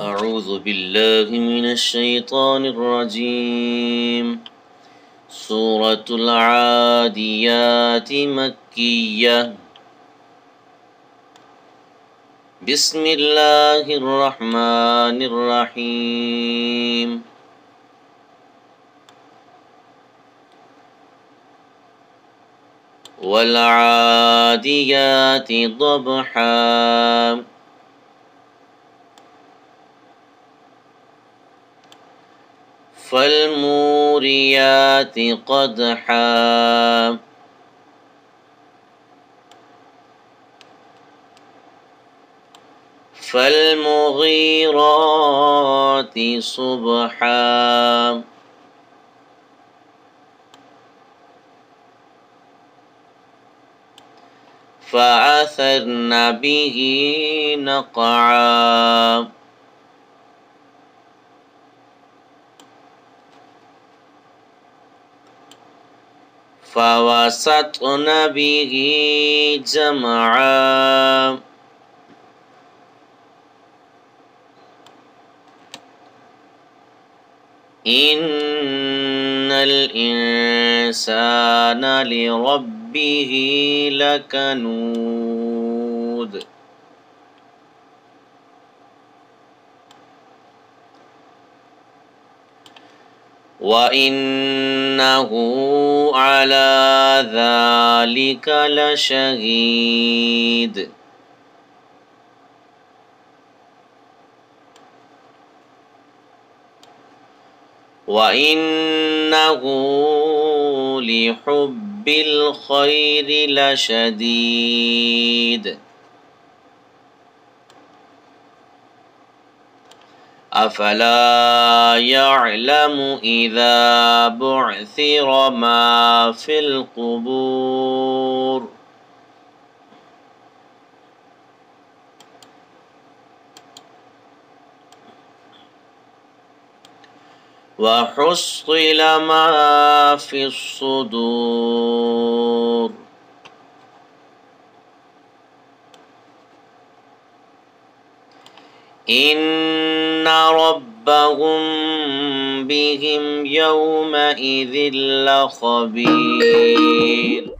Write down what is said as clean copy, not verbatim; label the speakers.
Speaker 1: أعوذ بالله من الشيطان الرجيم. سورة العاديات مكية. بسم الله الرحمن الرحيم. والعاديات ضبحا. فالموريات قدحا. فالمغيرات صبحا. فأثرن به نقعا. فوسطن به جمعا. إن الإنسان لربه لكنود. وإنه على ذلك لشهيد. وإنه لحب الخير لشديد. أفلا يعلم إذا بعثر ما في القبور. وحصل ما في الصدور. إن ربهم بهم يومئذ لخبير.